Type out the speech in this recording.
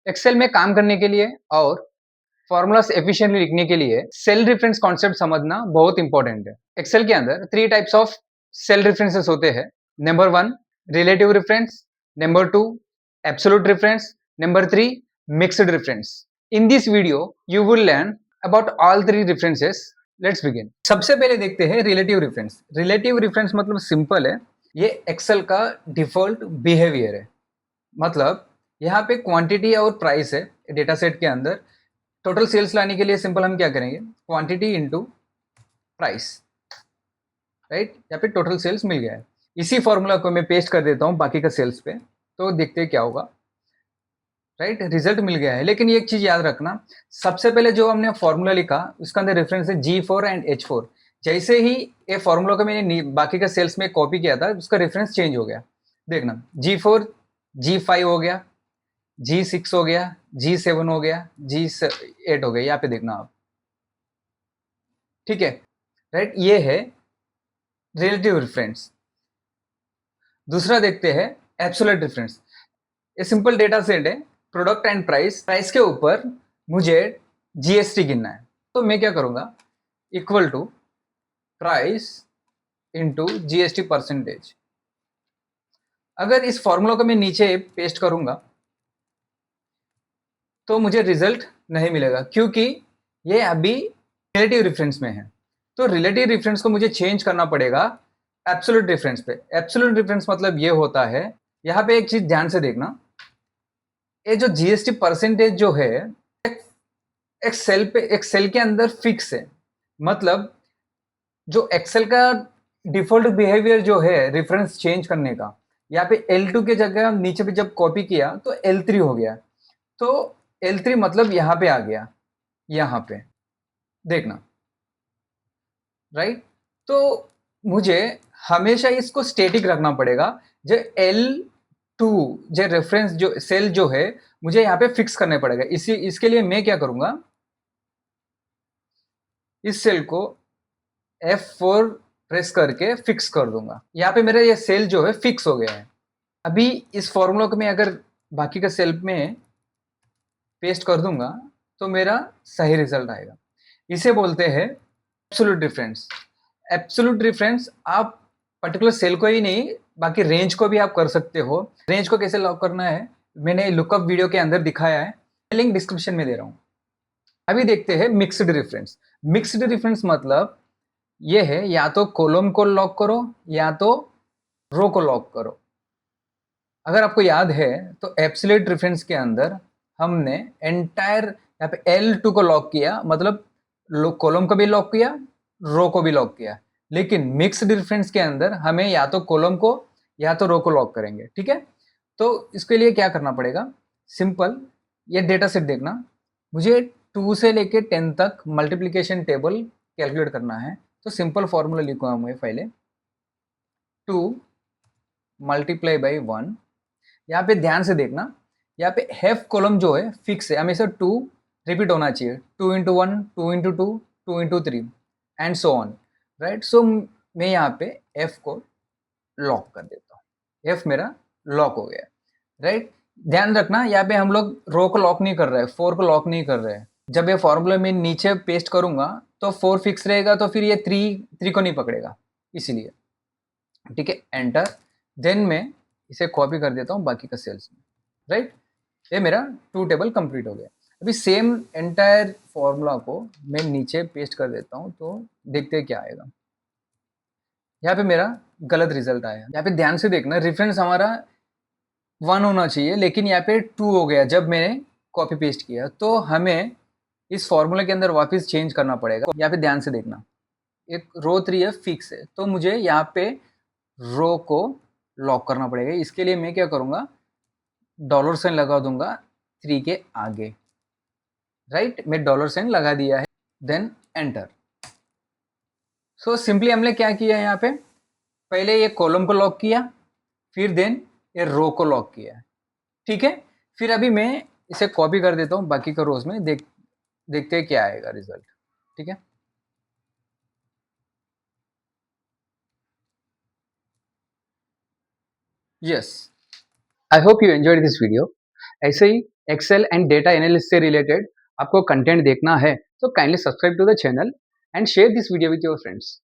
Excel में काम करने के लिए और फॉर्मूलास एफिशिएंटली लिखने के लिए सेल रेफरेंस कॉन्सेप्ट समझना बहुत इंपॉर्टेंट है। एक्सेल के अंदर 3 टाइप्स ऑफ सेल रेफरेंसेस होते हैं। Number 1 relative reference, number 2 absolute reference, number 3 mixed reference. In this video you will learn about all 3 references. Let's begin. सबसे पहले देखते हैं रिलेटिव रेफरेंस। रिलेटिव रेफरेंस मतलब सिंपल है, ये एक्सेल का डिफॉल्ट बिहेवियर है। मतलब यहाँ पे क्वांटिटी और प्राइस है डेटा सेट के अंदर। टोटल सेल्स लाने के लिए सिंपल हम क्या करेंगे, क्वांटिटी इनटू प्राइस, राइट। यहाँ पे टोटल सेल्स मिल गया है। इसी फॉर्मूला को मैं पेस्ट कर देता हूँ बाकी का सेल्स पे, तो देखते हैं क्या होगा, राइट। रिजल्ट मिल गया है। लेकिन ये एक चीज याद रखना, सबसे पहले जो हमने फॉर्मूला लिखा उसका अंदर रेफरेंस है G4 एंड H4। जैसे ही ये फॉर्मूला को मैंने बाकी का सेल्स में कॉपी किया था, उसका रेफरेंस चेंज हो गया। देखना, G4 G5 हो गया, G6 हो गया, G7 हो गया, G8 हो गया। यहाँ पे देखना आप, ठीक है, राइट। ये है रिलेटिव रेफरेंस। दूसरा देखते हैं एब्सोल्यूट रेफरेंस। ये सिंपल डेटा सेट है, प्रोडक्ट एंड प्राइस। प्राइस के ऊपर मुझे जीएसटी गिनना है, तो मैं क्या करूंगा, equal to price into GST percentage. अगर इस फॉर्मूला को मैं नीचे पेस्ट करूंगा तो मुझे रिजल्ट नहीं मिलेगा, क्योंकि ये अभी रिलेटिव रेफरेंस में है। तो रिलेटिव रेफरेंस को मुझे चेंज करना पड़ेगा एब्सोल्यूट रेफरेंस पे। एब्सोल्यूट रेफरेंस मतलब ये होता है, यहाँ पे एक चीज ध्यान से देखना, ये जो जीएसटी परसेंटेज जो है एक सेल के अंदर फिक्स है। मतलब जो एक्सेल का डिफॉल्ट बिहेवियर जो है रेफरेंस चेंज करने का, यहाँ पे L2 के जगह नीचे पे जब कॉपी किया तो L3 हो गया। तो L3 मतलब यहाँ पे आ गया, यहाँ पे देखना, राइट। तो मुझे हमेशा इसको स्टेटिक रखना पड़ेगा। जो L2 जो रेफरेंस जो सेल जो है मुझे यहाँ पे फिक्स करने पड़ेगा। इसके लिए मैं क्या करूंगा, इस सेल को F4 प्रेस करके फिक्स कर दूंगा। यहाँ पे मेरा ये सेल जो है फिक्स हो गया है। अभी इस फॉर्मूला को मैं अगर बाकी का सेल में पेस्ट कर दूंगा तो मेरा सही रिजल्ट आएगा। इसे बोलते हैं एब्सोल्यूट डिफरेंस। एब्सोल्यूट डिफरेंस आप पर्टिकुलर सेल को ही नहीं, बाकी रेंज को भी आप कर सकते हो। रेंज को कैसे लॉक करना है मैंने लुकअप वीडियो के अंदर दिखाया है, लिंक डिस्क्रिप्शन में दे रहा हूँ। अभी देखते हैं मिक्स्ड डिफरेंस। मिक्स्ड डिफरेंस मतलब ये है, या तो कॉलम को लॉक करो या तो रो को लॉक करो। अगर आपको याद है तो एब्सोल्यूट रेफरेंस के अंदर हमने एंटायर यहाँ पे L2 को लॉक किया, मतलब कॉलम को भी लॉक किया, रो को भी लॉक किया। लेकिन मिक्स्ड रेफरेंस के अंदर हमें या तो कॉलम को या तो रो को लॉक करेंगे, ठीक है। तो इसके लिए क्या करना पड़ेगा, सिंपल ये डेटा सेट देखना, मुझे 2 से लेके 10 तक मल्टीप्लीकेशन टेबल कैलकुलेट करना है। तो सिंपल फॉर्मूला लिखूंगा मैं पहले, 2 मल्टीप्लाई बाई 1। यहाँ पे ध्यान से देखना, यहाँ पे हैफ कॉलम जो है फिक्स है, हमेशा 2 रिपीट होना चाहिए। 2 into 1, 2 into 2, 2 into 3 and so on, right. So मैं यहाँ पे एफ को लॉक कर देता हूँ। एफ मेरा लॉक हो गया, राइट। ध्यान रखना, यहाँ पे हम लोग रो को लॉक नहीं कर रहे हैं, 4 को लॉक नहीं कर रहे हैं। जब ये फॉर्मूला मैं नीचे पेस्ट करूंगा तो 4 फिक्स रहेगा, तो फिर ये 3 को नहीं पकड़ेगा, इसीलिए, ठीक है। एंटर। देन मैं इसे कॉपी कर देता हूँ बाकी का सेल्स में, राइट। ये मेरा 2 टेबल कंप्लीट हो गया। अभी सेम एंटायर फॉर्मूला को मैं नीचे पेस्ट कर देता हूँ, तो देखते हैं क्या आएगा। यहाँ पे मेरा गलत रिजल्ट आया। यहाँ पे ध्यान से देखना, रेफरेंस हमारा 1 होना चाहिए, लेकिन यहाँ पे 2 हो गया जब मैंने कॉपी पेस्ट किया। तो हमें इस फॉर्मूला के अंदर वापस चेंज करना पड़ेगा। यहाँ पे ध्यान से देखना, एक रो 3 है फिक्स है, तो मुझे यहाँ पे रो को लॉक करना पड़ेगा। इसके लिए मैं क्या करूंगा, डॉलर साइन लगा दूंगा 3 के आगे, राइट। मैं डॉलर साइन लगा दिया है, देन एंटर। सो सिंपली हमने क्या किया, यहाँ पे पहले ये कॉलम को लॉक किया, फिर देन ये रो को लॉक किया, ठीक है। फिर अभी मैं इसे कॉपी कर देता हूँ बाकी का रोज में, देखते हैं क्या आएगा रिजल्ट, ठीक है। Yes, I hope you enjoyed this video. ऐसे ही एक्सेल एंड डेटा एनालिसिस से रिलेटेड आपको कंटेंट देखना है तो kindly subscribe to the channel and share this video with your friends.